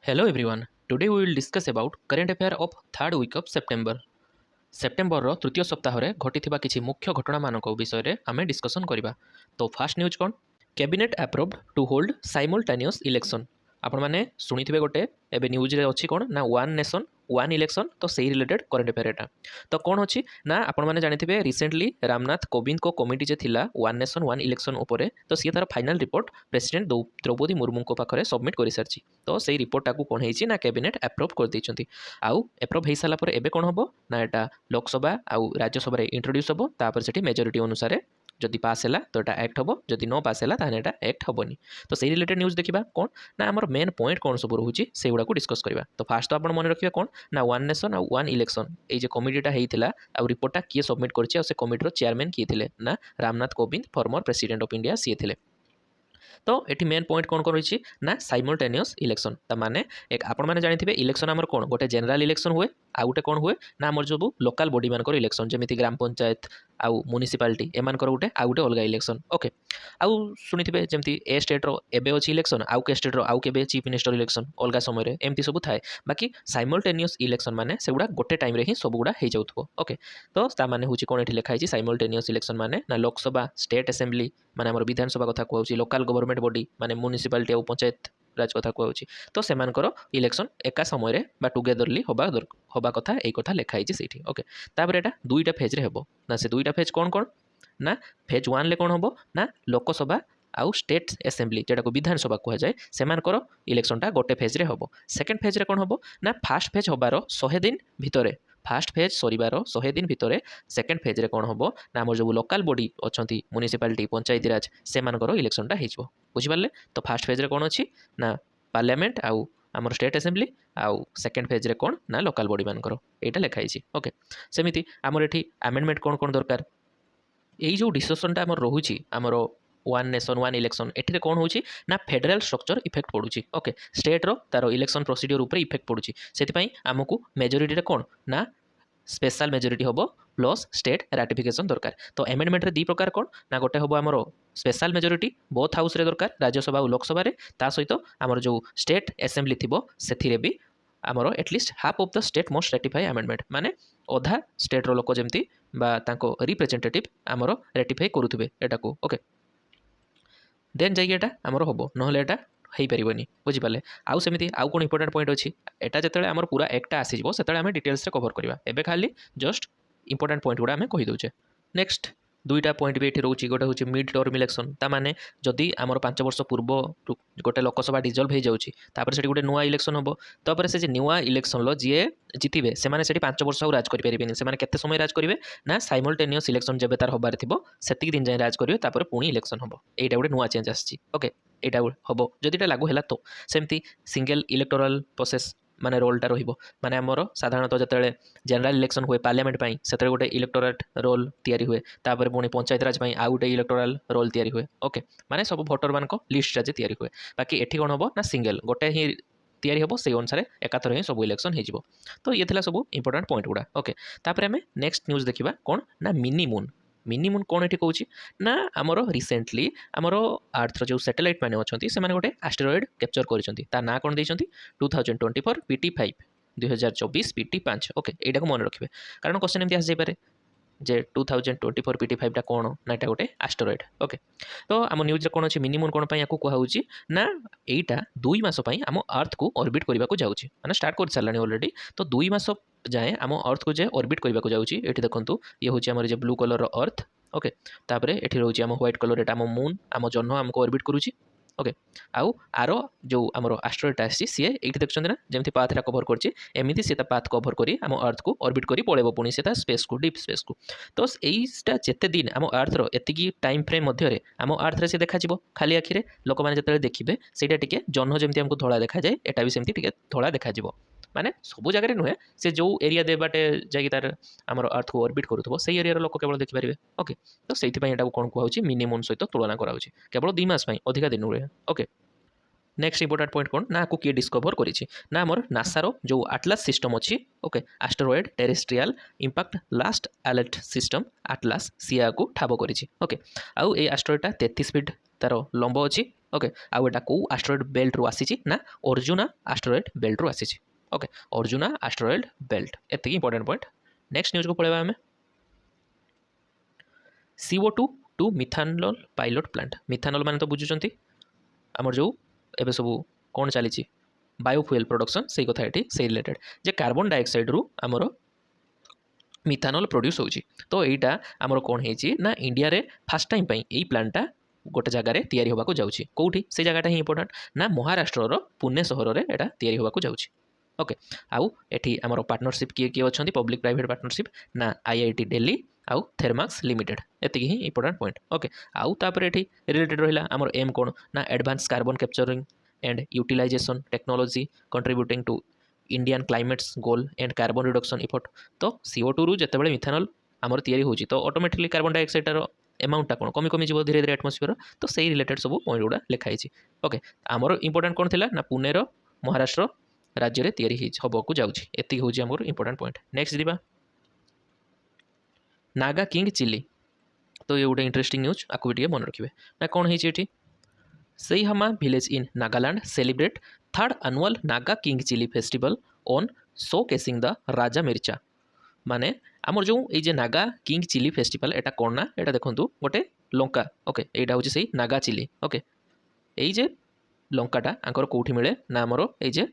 Hello everyone. Today we will discuss about current affair of third week of September. ସେପ୍ଟେମ୍ବରର ତୃତୀୟ ସପ୍ତାହରେ ଘଟିଥିବା କିଛି ମୁଖ୍ୟ ଘଟଣାମାନଙ୍କ ବିଷୟରେ ଆମେ ଡିସ୍କସନ୍ କରିବା। ତ ଫାଷ୍ଟ ନ୍ୟୁଜ୍ କ'ଣ? Cabinet approved to hold simultaneous election. ଆପଣମାନେ ଶୁଣିଥିବେ ଗୋଟେ ଏବେ ନ୍ୟୁଜ୍ରେ ଅଛି କ'ଣ ନା ୱାନ୍ ନେସନ୍ ୱାନ୍ ଇଲେକ୍ସନ୍। ତ ସେଇ ରିଲେଟେଡ୍ କରେଣ୍ଟ ଆଫେୟାର ଏଟା। ତ କ'ଣ ଅଛି ନା ଆପଣମାନେ ଜାଣିଥିବେ ରିସେଣ୍ଟଲି ରାମନାଥ କୋବିନ୍ଦଙ୍କ କମିଟି ଯେ ଥିଲା ୱାନ୍ ନେସନ୍ ୱାନ୍ ଇଲେକ୍ସନ୍ ଉପରେ, ତ ସିଏ ତାର ଫାଇନାଲ୍ ରିପୋର୍ଟ ପ୍ରେସିଡେଣ୍ଟ ଦ୍ରୌପଦୀ ମୁର୍ମୁଙ୍କ ପାଖରେ ସବମିଟ୍ କରିସାରିଛି। ତ ସେଇ ରିପୋର୍ଟଟାକୁ କ'ଣ ହେଇଛି ନା କ୍ୟାବିନେଟ୍ ଆପ୍ରୁଭ୍ କରିଦେଇଛନ୍ତି। ଆଉ ଆପ୍ରୁଭ୍ ହେଇସାରିଲା ପରେ ଏବେ କ'ଣ ହେବ ନା ଏଟା ଲୋକସଭା ଆଉ ରାଜ୍ୟସଭାରେ ଇଣ୍ଟ୍ରୋଡ୍ୟୁସ୍ ହେବ। ତାପରେ ସେଠି ମେଜରିଟି ଅନୁସାରେ ଯଦି ପାସ୍ ହେଲା ତ ଏଟା ଆକ୍ଟ ହେବ, ଯଦି ନ ପାସ୍ ହେଲା ତାହେଲେ ଏଟା ଆକ୍ଟ ହେବନି। ତ ସେଇ ରିଲେଟେଡ୍ ନ୍ୟୁଜ୍ ଦେଖିବା କ'ଣ ନା ଆମର ମେନ୍ ପଏଣ୍ଟ କ'ଣ ସବୁ ରହୁଛି ସେଇଗୁଡ଼ାକୁ ଡିସ୍କସ୍ କରିବା। ତ ଫାଷ୍ଟ ତ ଆପଣ ମନେ ରଖିବେ କ'ଣ ନା ୱାନ୍ ନେସନ୍ ଆଉ ୱାନ୍ ଇଲେକ୍ସନ୍ ଏଇ ଯେ କମିଟିଟା ହେଇଥିଲା ଆଉ ରିପୋର୍ଟଟା କିଏ ସବମିଟ୍ କରିଛି ଆଉ ସେ କମିଟିର ଚେୟାରମ୍ୟାନ୍ କିଏ ଥିଲେ ନା Ramnath Kovind former president of India ସିଏ ଥିଲେ। तो ये मेन पॉइंट कौन कौन रही ना साइमल्टेनियस इलेक्शन ताने एक आपण मैंने जानते इलेक्शन आमर कौन गोटे जनरल इलेक्शन हुए आ गोटे कौन हुए ना आमर जो लोकल बॉडी मानकर इलेक्शन जमी ग्राम पंचायत आउ म्युनिसिपालिटी एमानकर गोटे आ गोटे अलग इलेक्शन ओके आउ शुणिथे जमी ए स्टेट्र एबे अच्छी इलेक्शन आउ के स्टेट्र आउ के चीफ मिनिस्टर इलेक्शन अलग समय एमती सब थाए बाकी साइमल्टेनियस इलेक्शन माने सेगुड़ा गोटे टाइम रे ही सबुड़ा हो जाऊँ ओके। तो ताने हूँ कौन ये लिखाई साइमल्टेनियस इलेक्शन माने ना लोकसभा स्टेट असेंबली माने आमर विधानसभा कथा कहूँ लोकल गवर्नमेंट बॉडी माने म्युनिसिपालिटी और पंचायत राज कथा कहूँ तो सेमानकर इलेक्शन एका समय टुगेदरली हवा कथा यही कथा लिखाई से ओके। तापर एटा दुईटा फेज रे हेबो ना से दुईटा फेज कौन कौन ना फेज वन ले कौन हम ना लोकसभा आउ स्टेट असेंबली जेटा को विधानसभा कह जाए सेमानकर इलेक्शनटा गोटे फेज रे हम। सेकेंड फेज रे कौन हम ना फास्ट फेज हबार 100 दिन भितर फास्ट फेज सरीबार 100 दिन भितर सेकेंड फेज रे कौन हम ना आम जो लोकल बॉडी अच्छा म्युनिसिपालिटी पंचायती राज सेमानकर इलेक्शनटा हो बुझिपारे। तो फास्ट फेज रे कौन अच्छी ना पार्लियामेंट आउ आमर स्टेट असेंबली आउ सेकेंड फेज रे कौन ना लोकल बॉडी मानकर यहाँ लिखाई ओके। सेमती आमर ये आमेंडमेंट कौन कौन दरकार यही जो डिस्कसनटा आमर रोचे आमर वन नेशन वन इलेक्शन एठी कौन हो ना फेडरल स्ट्रक्चर इफेक्ट पड़ुची ओके स्टेट्र तार इलेक्शन प्रोसीडियर उपर इफेक्ट पड़ुची से आमको मेजोरिटी कौन ना स्पेशल मेजोरिटी हम प्लस स्टेट राटिफिकेशन दरकार। तो एमेंडमेंट दी प्रकार कौन ना गोटे हम आमर स्पेशल मेजोरिटी बोथ हाउस रे दरकार राज्यसभा और लोकसभा ता सहित आमर जो स्टेट असेंबली थी से भी आमर at least half of the state must ratify amendment माने अधा स्टेट्र लोक जमती रिप्रेजेंटेटिव आमर रेटिफाई करुवे एटा को ओके देन जाइए आमर हम ना हो पारनी बुझिपारे। आउ सेमती आउ कौन इंपोर्टेंट पॉइंट अच्छी एटा जिते आमर पूरा एक्टा आसीज से आम डिटेल्स कवर करवा एबे खाली जस्ट इंपोर्टेंट पॉइंट गुड़ा आम कहीदे। नेक्स्ट दुईटा पॉइंट भी ये रोचे गोटे हूँ मिड टर्म इलेक्शन ताने जदि आमर 5 वर्ष पूर्व गोटे लोकसभा डिजल्व हो जाऊँगी से गोटे नुआ इलेक्शन हम तापर से नुआ इलेक्शन जी जितबे से 5 वर्ष राज करें से केते समय राज करेंगे ना साइमल्टेनियस इलेक्शन जब तार हबार थी से दिन जाए राज करेंगे तापर पुणी इलेक्शन हम यहाँ गोटे नुआ चेंज आसी ओके यहाँ हम जदि लागू है तो सेमती सिंगल इलेक्टोराल प्रोसेस माने रोलटा रहिबो माने आमर साधारणतः जिते जनरल इलेक्शन हुए पार्लियामेंट पाई से गोटे इलेक्टोरेट रोल तैयारी हुए तापर पुणी पंचायत राज पाई आउ गोटे इलेक्टोराल रोल तैयारी हुए ओके माने सब भोटर मान लिस्ट आज तैयारी हुए बाकी एठी कौन हम ना सिंगल गोटे ही तैयारी हम से अनुसार एकाथर ही सब इलेक्शन हो। तो ये सब इंपोर्टेंट पॉइंट गुड़ा ओके। तापर आम नेक्स्ट न्यूज देखा कौन ना मिनी मून मिनी मून कौन ये कौन ना आमर रिसेंटली आमर आर्थर जो सैटेलाइट मैंने अच्छा से गोटे आस्टेरॉयड कैप्चर कर ना कौन देते 2024 PT5 2024 PT5 ओके यहाँ को मन रखिए कारण क्वेश्चन एमती आसपे जे 2024 PT5 कौन ना यहाँ गोटे आस्टेरॉयड ओके। तो आम न्यूज कौन अच्छी मिनी मून कौन या कहूँ ना यहीटा 2 मास आम अर्थ को ऑर्बिट करने को जाऊँगी मैंने स्टार्ट कर सारे ऑलरेडी। तो 2 मास जाए आम अर्थ को जे ऑर्बिट करने को जाऊँगी ये देखो ये हूँ आम ब्लू कलर अर्थ ओके तापर ये रोचे आम व्हाइट कलर एटा आम मून आम जह्न आमको ऑर्बिट करुच्ची ओके आउ आर जो आमर आस्ट्रॉयडटा आसी सी ये देखते ना जमी पाथटा कभर करमती सी पाथ कभर कर आम अर्थ को ऑर्बिट कर पड़े पुणी से स्पेस को डीप स्पेस को। तो यहीटा जिते दिन आम अर्थर एति टाइम फ्रेम मध्य आम अर्थरे से देखा खाली आखिरे लोक मैंने जो देखिए सहीटा टी जह्न जमी आमको धड़ा देखा जाए एटा भी सेमती धड़ा देखा माने सब जगह नुहे से जो एरिया दे बाटे जाकि तार आमर अर्थ को ऑर्बिट करूथबो से एरिया लोक केवल देखिपारे ओके। तो से कौन कहूँ मिनी मून सहित तुलना कराऊँ केवल 2 मास अधिका दिन रुहे ओके। नेक्स्ट इंपोर्टेंट पॉइंट कौन ना आपको किए डिस्कवर करी ना आमर नासार जो आटलास सिस्टम अच्छी okay asteroid terrestrial impact last alert system ATLAS सी को ठाब करी ओके। आउ ए आस्टेरॉयडटा 33 फीट तार लंब अच्छी ओके आउ एटा को एस्टेरॉयड बेल्ट रु आसी ना अर्जुना एस्टेरॉयड बेल्ट रु आसी ओके अर्जुना एस्टेरॉयड बेल्ट एतिक इंपोर्टेंट पॉइंट नेक्स्ट न्यूज को पळेबा हमें CO2 to methanol pilot plant methanol माने तो बुझुचंती हमर जो एबे सब कोन चली बायोफ्यूएल प्रोडक्शन से कथा ये से रिलेटेड जे कार्बन डाइऑक्साइड रु हमर मिथानल प्रोड्यूस होची तो एटा हमर कोन हेची ना इंडिया रे फर्स्ट टाइम पई एई प्लांटटा गोटे जगार तैयारी होबाकू जाउची कोउठी से जगहटा ही इंपोर्टेंट ना महाराष्ट्र पुणे सहर रे एटा तैयारी होबाकू जाउची ओके आउ एठी हमर पार्टनरशिप किए किए अछंती पब्लिक प्राइवेट पार्टनरशिप ना IIT दिल्ली आउ थर्माक्स लिमिटेड एतिक ही इंपोर्टेंट पॉइंट ओके आउ तापर एठी रिलेटेड रहिला हमर एम कोन ना advance carbon capturing and utilisation technology contributing to Indian climates goal and carbon reduction effort तो CO2 रु जेतेबेले मिथानल हमर तैयारी होची तो ऑटोमेटिकली कार्बन डाइऑक्साइड रो एमाउंटा कौन कमी कमी जीव धीरे धीरे एटमोस्फियर तो सही रिलेटेड सब पॉइंट गुड़ा लिखाई ओके आमर इंपोर्टेंट कौन थिला ना पुणे महाराष्ट्र राज्य में तैयारी होबाकू जाउची एतिक होची हमर इंपोर्टेंट पॉइंट नेक्स्ट दिबा नागा किंग चिली तो ये गोटे इंटरेस्टिंग न्यूज आपको भी मन रखिए ना कौन है ये Seihama village in Nagaland celebrate third annual Naga king chilli festival on showcasing the Raja Mircha माने आमर जो ये नागा किंग चिली फेस्टिवल एटा कौन ना एटा देखो गोटे लंका ओके यहाँ हूँ से नागा चिली ओके ये लंकाटा आंकर कौटी मिले ना आमर ये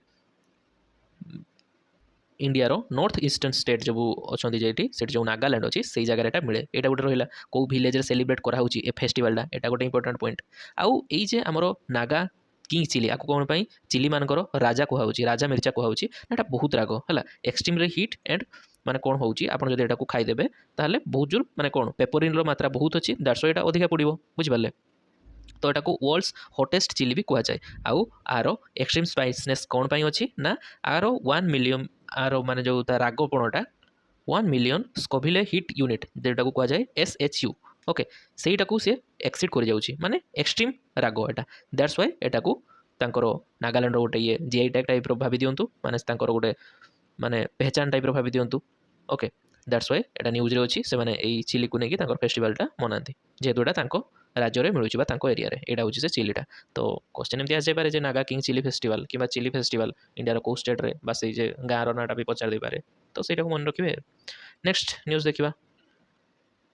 इंडियार नॉर्थ ईस्टर्न स्टेट जो अच्छा से जो नागालैंड अच्छी से जगह यहाँ मिले यहाँ गोटे रहा कौ विलेज सेलिब्रेट कराऊँगी ए फेस्टिवलटा यहाँ गोटे इंपोर्टेंट पॉइंट आउ ये आमर नागा किंग चिली आपको कौन पाई चिली मानकर राजा कहुच्छी राजा मिर्चा कहुच्छी ना बहुत राग है एक्सट्रीम हिट एंड माने कौन होची आपन जदि एटा को खाइदेबे ताहले बहुत जोर माने कौन पेपरिन रो मात्रा बहुत अच्छी दैट्स व्हाई एटा अधिका पड़िबो बुझिपारले तो एटा को वर्ल्ड्स हॉटेस्ट चिली भी कहा जाए आउ आरो एक्सट्रीम स्पाइसनेस कौन पाई अच्छी ना आरो 1 मिलियन आरो माने जो रागपणटा 1 मिलियन स्कोविले हिट यूनिट जेटा को कहा जाए SHU ओके सेटा को से एक्सीड कर जाउची माने एक्सट्रीम राग एटा दैट्स व्हाई एटा को तांकर नागालैंड रो गोटे ये GI टैग टाइप रो भाबी दियंतु माने तांकर गोटे माने पहचान टाइप रो भाबी दियंतु okay that's why Etah news रे अछि से माने एई चिली को नेकी तांकर फेस्टिवलटा मनांती जेहेतु एटा तांको राज्य में मिलूँ तांको एरिया रे एटा होची से चिलीटा तो क्वेश्चन एमती आसे पारे जे नागा किंग चिली फेस्टिवल किबा चिली फेस्टिवल इंडिया रो को स्टेट रे बस ए जे गाँ रो नाटा भी पचार दे पारे तो सेटा को मन रखिबे नेक्स्ट न्यूज देखिबा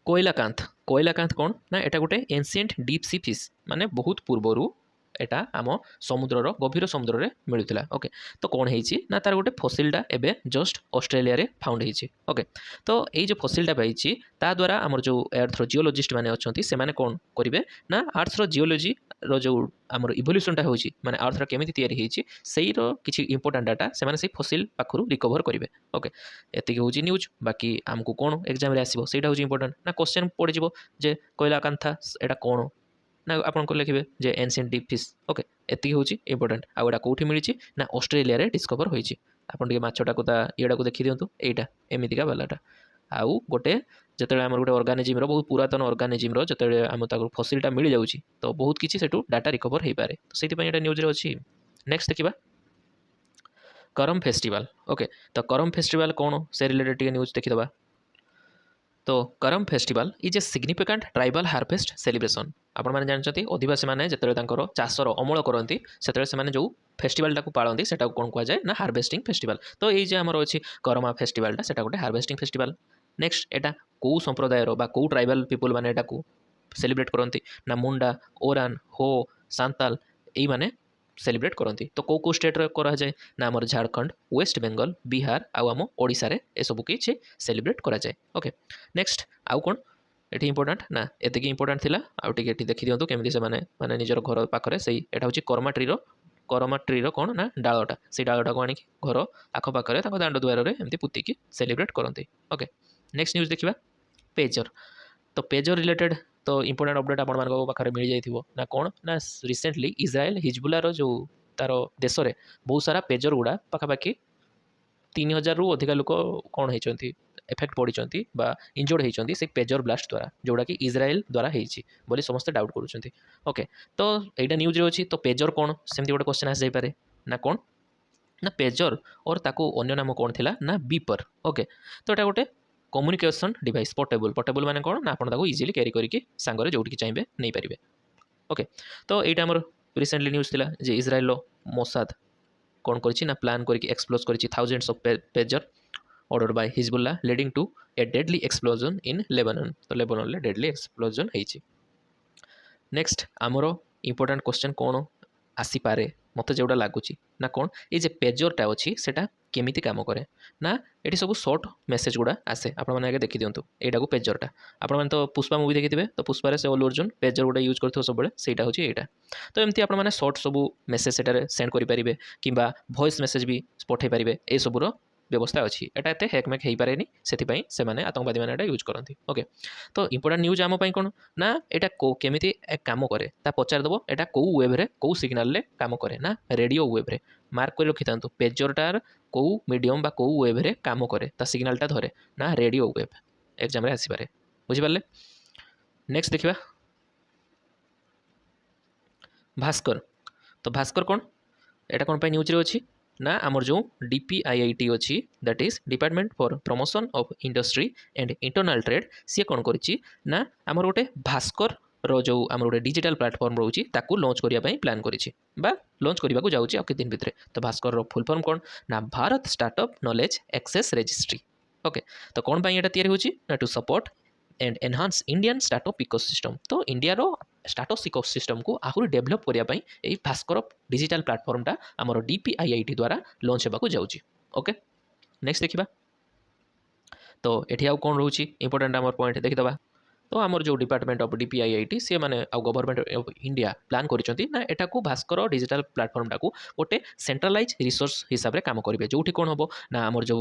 कोयलाकांत कौन ना एटा गोटे एंशिएंट डीप सी फिश माने बहुत पूर्वरु एटा आम समुद्रर गभीर समुद्र में मिलूला ओके तो कौन है ना तार गोटे फसिलटा एबे जस्ट ऑस्ट्रेलिया रे फाउंड होती ओके तो ये जो फसिलटा पाई ता द्वारा आमर जो अर्थर जियोलॉजिस्ट माने अच्छी से माने कौन करेंगे ना अर्थर जियोलॉजी रो जो आमर इवोल्यूशनटा होची माने अर्थर केमिति तैयारी होची सेही रो किछि इंपोर्टेंट डाटा से माने से फसिल पाखरु रिकवर करेंगे ओके एतिक होची न्यूज बाकी आमको कौन एग्जाम रे आसीबो सेटा होची इंपोर्टेंट ना क्वेश्चन पड़ जिवो जे कोयलाकांथा एटा कौन ना आपन को लिखिबे जे एंशिएंट डीप फिश ओके एतिक होची इंपोर्टेंट आ एटा कोठी मिलिची ना ऑस्ट्रेलिया रे डिस्कवर होईची आपन के माछटा को ता एडा को देखि दियंतु एटा एमितिका वालाटा आउ गोटे जतले हमर गोटे ऑर्गेनिज्म रो बहुत पुरातन ऑर्गेनिज्म रो जतले हम ताको फसिलटा मिल जाउची तो बहुत किछि सेटू डाटा रिकवर हेई पारे तो सेति पय एटा न्यूज रे अछि नेक्स्ट देखिबा करम फेस्टिवल ओके तो करम फेस्टिवल कौन से रिलेटेड टिके न्यूज देखि दबा तो करम festival is a significant tribal harvest celebration आपण माने जानछथि आदिवासी माने जतले तांकर चाषर अमल करंती सेतले से माने जो फेस्टिवलटा को पाळंती सेटा कोन कुआ जाय ना हार्वेस्टिंग फेस्टिवल तो ये जे हमर अछि करमा फेस्टिवलटा सेटा गोटे हार्वेस्टिंग फेस्टिवल नेक्स्ट एटा को संप्रदायर बा को ट्राइबल पीपल माने एटा को सेलिब्रेट करंती ना मुंडा ओरान हो सांताल एई माने सेलिब्रेट करती तो कौ स्टेट रे करा जाए ना आमर झारखंड वेस्ट बेंगल बिहार आउ आम ओडिशा रे ए सब किछि सेलिब्रेट करा जाए ओके नेक्स्ट आउ कोन एठी इंपोर्टेंट ना एतिकी इंपोर्टेंट थिला आउ टिके एठी देखि दियंतु केमिति से माने निजर घर पाखरे सही एटा होची करमा ट्री रो कोन ना डाळटा से डाळटा को आनी घर आख पाखरे ताको दांड द्वार रे एमती पुती की सेलिब्रेट करती ओके नेक्स्ट न्यूज देखिबा पेजर तो पेजर रिलेटेड तो इंपोर्टेंट अपडेट आपण मानक पाखरे मिल जाइथिबो ना कोन ना रिसेंटली इजराइल हिजबुल्लाह जो तार देश रे बहुत सारा पेजर गुड़ा पाखापाखि 3000 रु अधिक लोक कौन होती एफेक्ट पड़ती इंजोर्ड होती से पेजर ब्लास्ट द्वारा जोड़ा कि इजराइल द्वारा होती बोली समस्त डाउट करुँच ओके तो यहाँ न्यूज रे अच्छी तो पेजर कौन सेमती गोटे क्वेश्चन आसी जापे ना कौन ना पेजर और ताको अन्य नाम कौन थिला ना बीपर ओके तो यहाँ गोटे कम्युनिकेशन डिवाइस पोर्टेबल माने कौन ना आप इजिली कैरी करके सांगरे जोटिकी चाहिए नहीं पारे ओके तो यहाँ आमर रिसेंटली न्यूज़ थिला जे इजराइल मोसाद कौन करिछि ना प्लान करके एक्सप्लोज करिछि thousands of pager order by Hezbollah leading to a deadly explosion in Lebanon तो लेबानन ले डेडली एक्सप्लोजन हेछि नेक्स्ट आमर इंपोर्टेंट क्वेश्चन कौन आसीपे मत जोटा लगुच ना कौन ये पेजरटा अच्छी सेटा केमिति काम करे ना ये सब सर्ट मेसेज गुड़ा आसे आपने आगे देखी दिंतु यहाँ को पेजरटा आपने तो पुष्पा मुवी देखिए तो पुष्पारे से अल्लू अर्जुन पेजर गुड़ा यूज कर सब सेटा हूँ यहाँ तो एमती आपने सर्ट सब मेसेज से सेंड करेंगे कि वॉइस मेसेज भी पठे पारे ये सबूर व्यवस्था अच्छी एटा एते हैकमैक हो पारे से आतंकवादी मैंने यूज करती ओके तो इंपोर्टेंट न्यूज आम कौन ना यहाँ केमिति काम करे पचारदेव यहाँ कौ वेब्रे कौ सिग्नाल काम करे ना रेडियो वेब्रे मार्क कर रखी था पेजरटार कौ मीडियम बा कौ वेब्रे काम करे सिग्नालटा धरे ना रेडियो वेब एग्जाम आसीपे बुझिपारे नेक्स्ट देखा भास्कर तो भास्कर कौन यहाँ कौन न्यूज रे अच्छी ना आमर जो DPIIT अच्छी that is department for promotion of industry and internal trade सी कौन करी ना आमर गोटे भास्कर रो जो आमर गोटे डिजिटल प्लेटफॉर्म रोची ताकू लॉन्च करने प्लान करी लॉन्च करने को जाऊँगी आके दिन भितर तो भास्कर फुल फॉर्म कौन ना Bharat startup knowledge access registry okay तो कौन पाई एटा तैयारी होची ना to support and enhance Indian startup ecosystem तो इंडिया स्टार्टअप इकोसिस्टम को आहरी डेभलप करने यही भास्कर डिजिटल प्लेटफॉर्मटा आमर DPIIT द्वारा लॉन्च होगा जाऊँगी ओके नेक्स्ट देखा तो ये आउ कौन रोचे इंपोर्टेंट आमर पॉइंट देखीदे तो आमर जो डिपार्टमेंट ऑफ DPIIT सी मैंने गवर्नमेंट ऑफ इंडिया प्लान करिसेंती ना एटा को भास्कर डिजिटल प्लेटफॉर्मटा को गोटे सेंट्रलाइज रिसोर्स हिसाब से काम करेंगे जो कौन हम ना आमर जो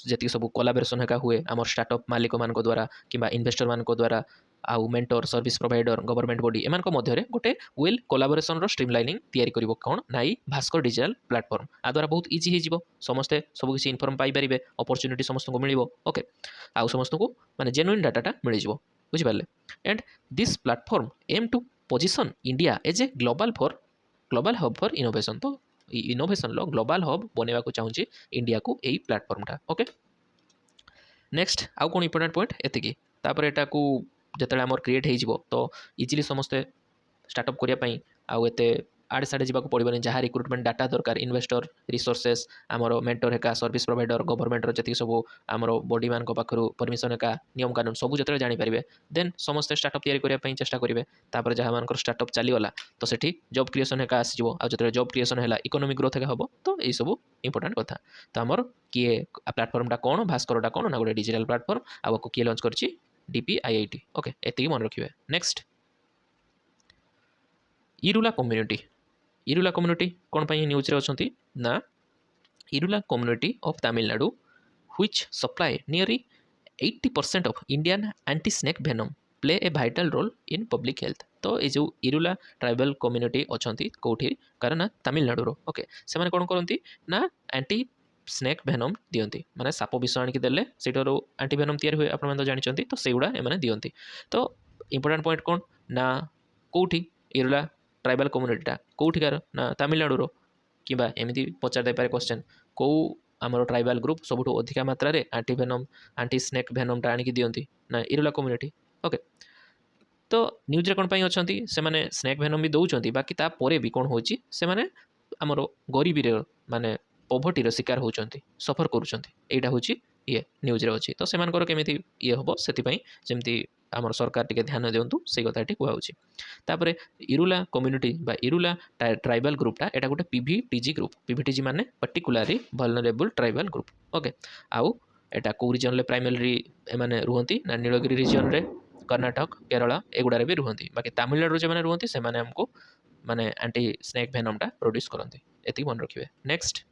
जी सब कोलाबोरेशन हेका हुए आमर स्टार्टअप मालिक मान द्वारा कि इन्वेस्टर मान द्वारा आउ mentor service provider government body एमान मध्य गोटे वेल कोलाबोरेशन रो स्ट्रीमलाइनिंग तैयारी करिवो कौन ना भास्कर डिजिटल प्लेटफॉर्म आ द्वारा बहुत इजी हो समस्ते सब किसी इनफॉर्म पाइपर अपॉर्चुनिटी समस्त को मिल ओके आउ समस्त को माने जेन्युइन डाटाटा मिल जाव बुझिपारे and this platform aim to position India as a global hub for innovation तो इनोवेशन लो ग्लोबल हब बनवा चाहूँगी इंडिया को यही प्लेटफॉर्मटा ओके नेक्स्ट आउ कौन इंपोर्टेंट पॉइंट एतिकी तापर एटा को जिते आमर क्रिएट हो तो इजिली समस्ते स्टार्टअप करने आउ एते आड़े साड़े जावाक पड़ोनी जहाँ रिक्रुटमेंट डाटा दरकार इन्वेस्टर रिसोर्सेस आमर मेंटर हेका सर्विस प्रोवाइडर गवर्नमेंट जी सब आमर बॉडी मान पाखु परमिशन हेका नियम कानून सब जो जानीपारे देन समस्ते स्टार्टअप तैयारी करने चेष्टा करेंगे तापर जहाँ मान स्टार्टअप चलीगला तो सेठी जॉब क्रिएशन हेका आसो आते जॉब क्रिएशन है इकोनॉमिक ग्रोथ हेका हम तो यही सब इंपोर्टेंट कथा तो आमर किए प्लेटफॉर्मटा कौन भास्करटा कौन ना गोटे डिजिटल प्लेटफॉर्म आपको किए लॉन्च कर DPIIT ओके एति मन रखिए नेक्स्ट इरुला कम्युनिटी कौन पाई न्यूज रे अछंती ना Irula community of Tamil Nadu which supply nearly 80% of Indian anti snake venom play a vital role in public health तो ये जो इरुला ट्राइबल कम्युनिटी अछंती कोठी कारण ना तमिलनाडु ओके से माने कौन करती ना एंटी स्नेक भेनम दियंती माने साप विष आणिक देले सेटारो एंटी भेनम तैयारी हुए आपण तो जानिचंती तो सेगुड़ा एमाने दियंती तो इंपोर्टेंट पॉइंट कौन ना कोठी इरुला ट्राइबल कम्युनिटीटा कोठिकार ना तमिलनाडु कि एमती पचार दे पारे क्वेश्चन कौ आमर ट्राइबल ग्रुप सबुठ अधिका मात्रा रे एंटी भेनम एंटी स्नेक भेनमटा आणिक दियंती ना इरुला कम्युनिटी ओके तो न्यूज रे कौन पाई अछंती से माने स्नेक भेनम भी दउचंती बाकी ता परे भी कौन होची से माने आमर गरीबी रे माने पॉवर्टी शिकार होती सफर करुँचा हूँ ये न्यूज रे अच्छी तो सेमानकर केमिति ये हम से जमी आमर सरकार टिके ध्यान दिंतु से कथाटी कहूँ तापर इरुला कम्युनिटी बा इरुला ट्राइबल ग्रुपटा यहाँ गोटे PVTG ग्रुप PVTG माने पर्टिकुलारी वल्नरेबल ट्राइबल ग्रुप ओके आउ एटा कौ रिजन प्राइमरी एमाने रुहंती ना नीलगिरी रिजन रे कर्नाटक केरला एगुड़ारे भी रुहंती बाकी तमिलनाडु जो रुहंती से माने हमको माने एंटी स्नेक भेनमटा प्रोड्यूस करती एति मन रखिए नेक्स्ट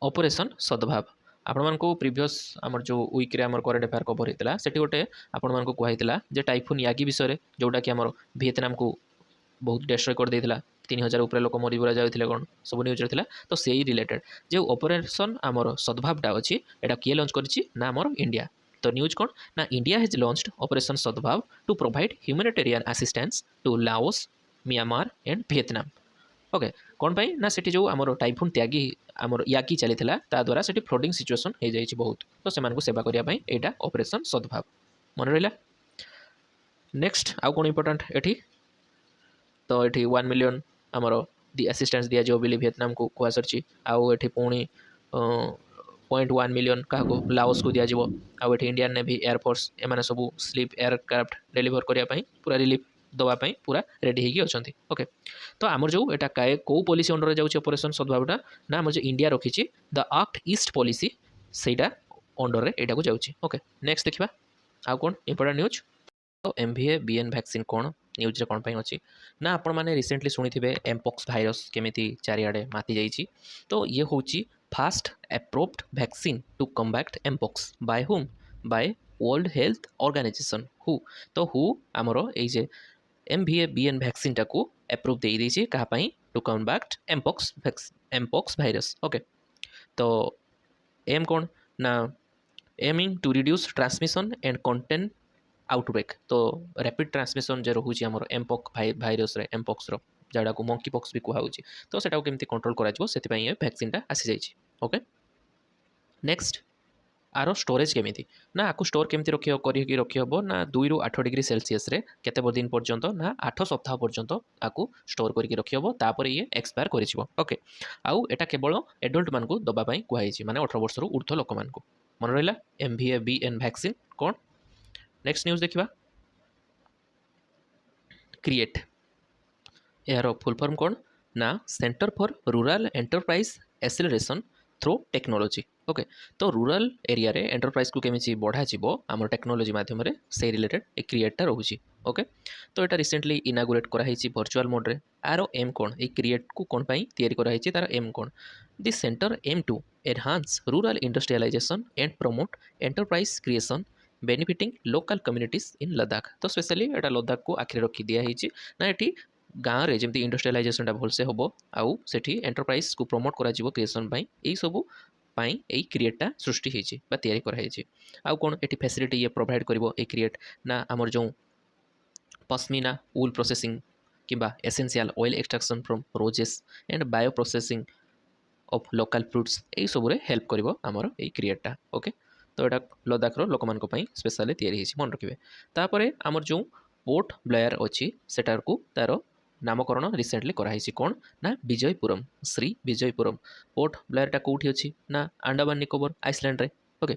ऑपरेशन सद्भाव आपण मानक प्रीवियस आमर जो वीक रे आमर करेंट अफेयर कवर होता से गोटे आपण मानक कहला जे टाइफून यागी विषय जोटा कि आमर वियतनाम को बहुत डिस्ट्रॉय कर देता 3000 ऊपर लोक मरीमुरा जाते कौन सब न्यूज था तो से रिलेटेड जो ऑपरेशन आमर सद्भावटा अच्छी यहाँ किए लॉन्च करी ना आमर इंडिया तो न्यूज कौन ना India has launched operation Sadbhav to provide humanitarian assistance to Laos Myanmar and Vietnam okay कौन पाई ना सेठी जो आमर टाइफून त्यागी आमर याकी चली द्वारा सेठी फ्लडिंग सिचुएसन हो जाए बहुत तो से सेवा करने यहाँ ऑपरेशन सद्भाव मन रहा नेक्स्ट आउ कौन इंपोर्टाट एटी तो ये 1 मिलियन आमर दि असिस्टेंस दिज्व बोली विएतनाम को कहुसरी आउ ये पुणी 0.1 मिलियन क्या लाओस को दिज्व आउ ये इंडियन नेवी एयरफोर्स एम सब स्लीप एयरक्राफ्ट डेलीवर करने पूरा रिलीफ दवापाई पूरा रेडी होगी अच्छा ओके। तो आमर जो यहाँ कौ पॉलिसी अंडर जाऊँगी ऑपरेशन सद्भावना ना आम जो इंडिया रखी द एक्ट ईस्ट पॉलिसी सेटा अंडर यहाँ को जाऊँगी ओके। नेक्स्ट देखा आउ कौन इंपोर्टेंट न्यूज तो MVA BN वैक्सीन कौन न्यूज कौन पर अच्छी ना आपण मैंने रिसेंटली शुणी एमपॉक्स भाइरस केमी चारिआडे माति जाइए तो ये हूँ fast approved vaccine to combat mpox by हुम बाय वर्ल्ड हेल्थ ऑर्गेनाइजेशन हु तो हु आमर ये MVA BN वैक्सीन टाक एप्रूव दे देछि कहापाई to combat mpox virus okay. तो एम कौन ना aiming to reduce transmission and contain outbreak तो रैपिड ट्रांसमिशन जो रोचे आम एमपॉक्स भाइरस एमपॉक्स जहाँ को मंकी पॉक्स भी कहुच्छी तो सेटा केमती कंट्रोल कर वैक्सीनटा आसी जाइए ओके। नेक्स्ट आर स्टोरेज केमी ना आपको स्टोर केमी रखी हम ना 2 ରୁ 8 डिग्री सेल्सियस रे केते दिन पर्यंत ना 8 सप्ताह पर्यंत आपको स्टोर करके रखी हम तापर ये एक्सपायर कर ओके। आउ एटा केवल एडल्ट मान को दबाई कहुई माने 18 वर्ष ऊर्ध्व लोक मान को मन रहा MVA BN वैक्सीन कौन। नेक्स्ट न्यूज देखा क्रिएट यार फुल फॉर्म कौन ना centre for rural enterprise acceleration through technology okay. तो रूरल एरिया रे एंटरप्राइज को केमी बढ़ा आम टेक्नोलॉजी माध्यम से रिलेटेड ए क्रिएटा रोचे ओके। तो यहाँ रिसेंटली इनागुरेट कराई वर्चुअल मोड्रे आर एम कौन ये क्रिएट को कौन तैयारी कराई तार एम कौन this centre aim to enhance rural industrialisation and promote enterprise creation benefiting local communities in Ladakh. तो स्पेशली यहाँ लद्दाख को आखिरी रखी दिखाई ना ये गाँव में जमी इंडस्ट्रियलाइजेशन भलसे हम आउ से एंटरप्राइज को प्रमोट करा क्रिएशन यही सब यही क्रिएटा सृष्टि होती कराई आउ कौन ये फैसिलिटी ये प्रोवाइड कर क्रिएट ना आमर जो पश्मीना वूल प्रोसेसिंग किंबा essential oil extraction from roses and bio processing of local fruits यही सब हेल्प कर आमर ये क्रिएटा ओके। तो यहाँ लद्दाखर लोक मान स्पेशली तैयारी मन रखिए तापर आमर जो पोर्ट ब्लेयर अच्छी सेटार को तार नामकरण रिसेंटली कराई कौन ना विजयपुरम श्री विजयपुरम पोर्ट ब्लेयरटा कौटी अच्छी ना अंडमान निकोबर आइसलैंड रे okay.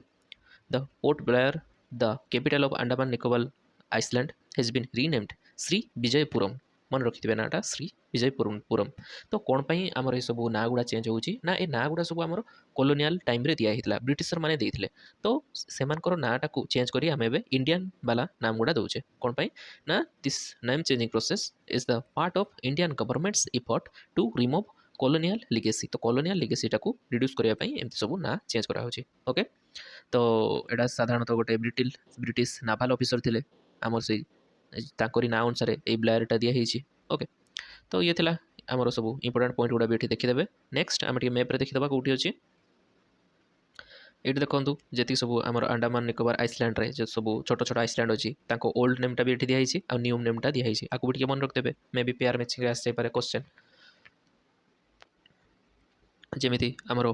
The Port Blair the capital of Andaman Nicobar island has been renamed Shri Vijayapuram मन रखिथे नाटा श्री विजयपुरम पुरम। तो कौन पाई आमर ये सब ना गुड़ा चेंज होची ना ए ना गुड़ा सब आमर कॉलोनियल टाइम रे दिया हितला ब्रिटिशर माने देइथिले तो सेमानकर नाटा को चेंज करी आमे बे इंडियन वाला नाम गुड़ा दउचे कौन पाई ना this name changing process is the part of Indian government's effort to remove colonial legacy. तो कॉलोनियल लिगेसीटा को रिड्यूस करने एमती सब ना चेंज करा होची ओके। तो एटा साधारणतः गोटे ब्रिटिश नाभाल ऑफिसर थिले आमर से ताकरी ना अनुसार ये ब्लेयरटा दिखाई ओके। तो ये थिला आमर सब इंपोर्टेंट पॉइंट गुड़ा भी ये देखीदे। नेक्स्ट आम मैप्रे देखीदा कौटी अच्छी ये देखो जी सब आम अंडमान निकोबार आइसलैंड रे जो सब छोट छोट आइसलैंड अच्छी ओल्ड नेमटा भी ये दिखाई आ न्यू नेमटा दिखाई आपको भी मन रखिदेवे may be pair matching आसपे question जमी आमर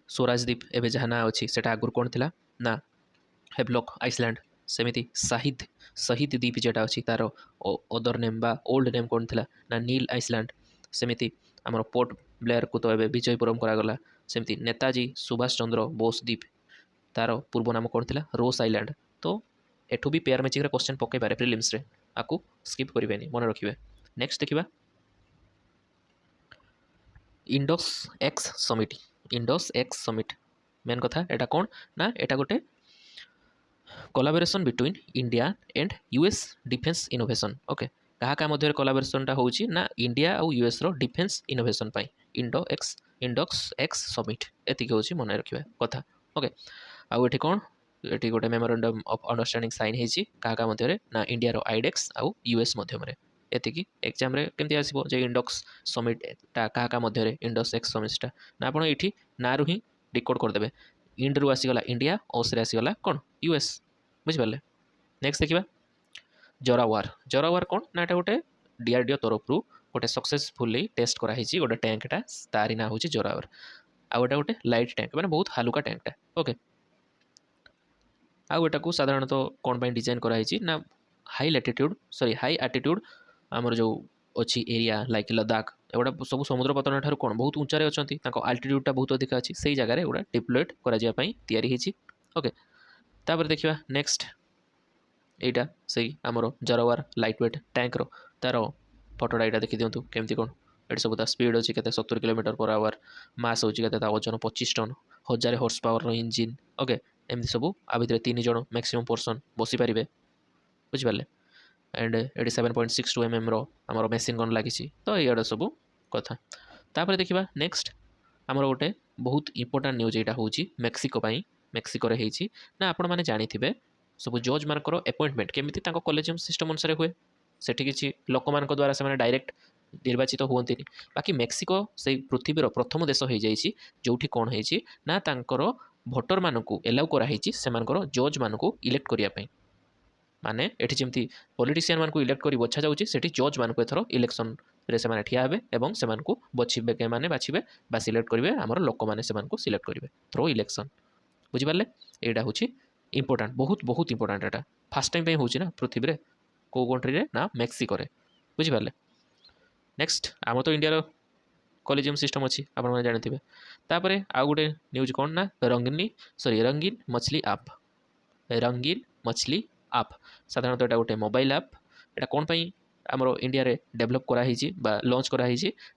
स्वराजद्वीप एवं जहाँ ना अच्छी से आगुरी कौन थी ना हेवलॉक आइसलैंड सेमिति शहीद शहीद द्वीप जेटा अच्छी तार अदर नेम बा ओल्ड नेम कौन थी ना नील आइसलैंड सेमिति आमर पोर्ट ब्लेयर को तो ए विजयपुरम करागला सेमिति नेताजी सुभाष चंद्र बोस द्वीप तार पूर्व नाम कौन थी रोस आइलैंड। तो एठू भी पेयर मैचिंग क्वेश्चन पकई पारे प्रिलिम्स रे आपको स्किप करेंगे मन रखिए। नेक्स्ट देखा Indus x summit Indus x summit main कथा एटा कौन ना एटा गोटे collaboration between India and US defence innovation okay. क्या मध्य कोलाबोरेशनटा होची ना इंडिया और यूएस रो डिफेन्स इनोवेशन पाई इंडक्स एक्स समिट एति होची मन रखिबा कथा ओके। आउ एठी कौन एठी गोटे मेमोरेंडम ऑफ अंडरस्टैंडिंग साइन हेची क्या मध्य ना इंडिया रो आइडेक्स आउ यूएस मध्यम एतिकी एग्जाम रे केमती आसीबो जे इंडक्स समिट टा क्या मध्य इंडक्स एक्स समिट ना आपण एठी ना रु ही डिकोड कर देबे इंड रु आसीगला इंडिया और से आसीगला कौन यूएस बुझिपारे। नेक्स्ट देखा जरावार कौन ना एटा गोटे डीआरडीओ तरफ रु गोटे सक्सेसफुली टेस्ट कराई गोटे टैंकटा तारी ना हूँ जरावार आउ एटा गोटे लाइट टैंक माने बहुत हालुका टैंकटा ओके। आउ एटा को साधारणतः कौन डिजाइन कराई ना हाई आल्टिट्यूड आमर जो अच्छी एरिया लाइक लद्दाख एगुड़ा सब समुद्र पतन ठार कौन बहुत उच्चारे अच्छा आल्टिट्यूडटा बहुत अधिक अच्छी से जगह एगुड़ा डिप्लॉयड करा ओके तापर देखिए नेक्स्ट एटा से आमर जरवार लाइट वेट टैंकर तार फटोटा यहाँ देखी दिंतु केमती कौन ये सब स्पीड अच्छी के 70 किलोमीटर पर आवर मास होची के ओजन 25 ton 1000 horsepower engine okay एमती सब आ भितर 3 जन मैक्सिमम पर्सन बसी पारे बुझिपारे एंड ये 7.62 mm आमर मेसीन गन लगी तो ये सब कथा तापर देखिए नेक्स्ट आमर गोटे बहुत इंपोर्टाट न्यूज यहाँ हूँ मेक्सिको मेक्सिको ना आपण मैंने जानी सब जज मानकर अपॉइंटमेंट केमी कॉलेजियम सिस्टम अनुसार हुए से किसी लोक मान द्वारा से डायरेक्ट निर्वाचित हुए बाकी मेक्सिको से पृथ्वीर प्रथम देश हो जाइए जो कौन होना तांकर भोटर मानक एलाउ कराई से जज मानक इलेक्ट करने माने एठी जमती पॉलिटिशियन मान को इलेक्ट करी बछा जाउची सेठी जज मान को एथरो इलेक्शन रे से माने ठिया हेबे एवं से मान को बछिबे के माने बाछिबे बा सिलेक्ट करिवे हमर लोक माने से मान को सिलेक्ट करिवे थ्रो इलेक्शन बुझि पारले एडा होची इंपोर्टेंट बहुत बहुत इंपोर्टेंट एटा फर्स्ट टाइम पे होची ना पृथ्वी रे को कंट्री रे ना मेक्सिको रे बुझि पारले नेक्स्ट आम तो इंडिया रो कॉलेजियम सिस्टम अच्छी आप जानते तापर आउ गोटे न्यूज कौन ना रंगीन मछली आप साधारणतः यहाँ गोटे मोबाइल आप यहाँ कौन पाई आमर इंडिया रे डेवलप कराई लॉन्च कराई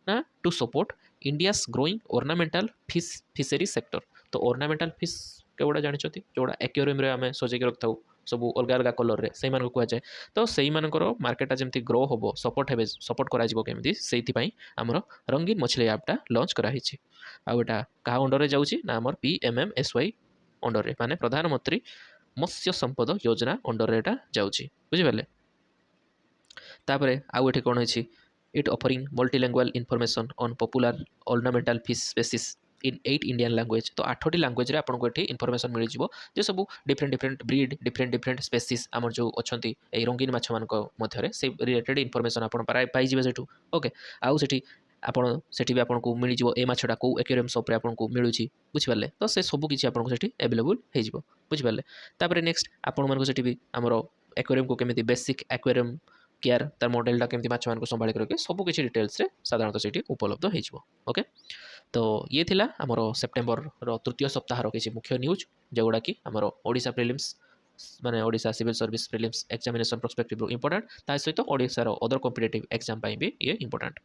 ना to support India's growing ornamental fishery sector तो ऑर्नामेंटल फिश केवड़ा जानते जोड़ा एक्वेरियम रे आम सजेक रखा सब अलग अलग कलर रे से कहुए तो से मार्केटा जमी ग्रो हम सपोर्ट कर आमर रंगीन मछली आपटा लॉन्च कराई आटा क्या अंडर रे जाऊँगी ना आमर PMMSY अंडर रे माने प्रधानमंत्री मत्स्य संपद योजना अंडर रे एटा जाउची बुझिपारे तापर आउ एठी कोन होछि it offering multilanguage information on popular ornamental fish species in 8 Indian language तो 8टी लैंग्वेज रे आपन को एठी इनफॉरमेशन मिल जिवो जे सब डिफरेंट ब्रीड डिफरेंट स्पीसीज आमर जो अछंती ए रंगीन माछ मान को मध्य रे से रिलेटेड इनफॉरमेशन आपन पाई जिवे सेठू ओके आउ सेठी आपन सेठी भी आपन को मिल जिवो ए माछटा को एक्वेरियम शॉप रे आपन को मिलुची बुझिपारले तो से सब किछि आपन को सेठी अवेलेबल हे जिवो बुझिपारले तापर नेक्स्ट आपन मान को सेठी भी हमरो एक्वेरियम को केमिति बेसिक एक्वेरियम केयर तार मॉडलटा केमिति माछ मान को संभाळ करके सब किछि डिटेल्स रे साधारणतः सेठी उपलब्ध हे जिवो ओके तो ये थिला हमरो सेप्टेम्बर रो तृतीय सप्ताह रो किछि मुख्य न्यूज जेगुडा कि हमरो ओडिसा प्रीलिम्स माने Odisha civil service prelims examination perspective important ता सहित ओडिसा रो अदर कॉम्पिटिटिव एग्जाम पई भी ये इंपोर्टेंट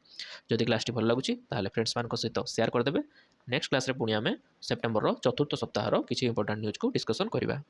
जदि क्लास भल लगुच ताहले फ्रेंड्स मान सहित शेयर करदेवे नेक्स्ट क्लास रे पुणी आमे सेप्टेम्बर रो चतुर्थ सप्ताह रो किछि इंपोर्टेंट न्यूज को डिस्कशन करिबा।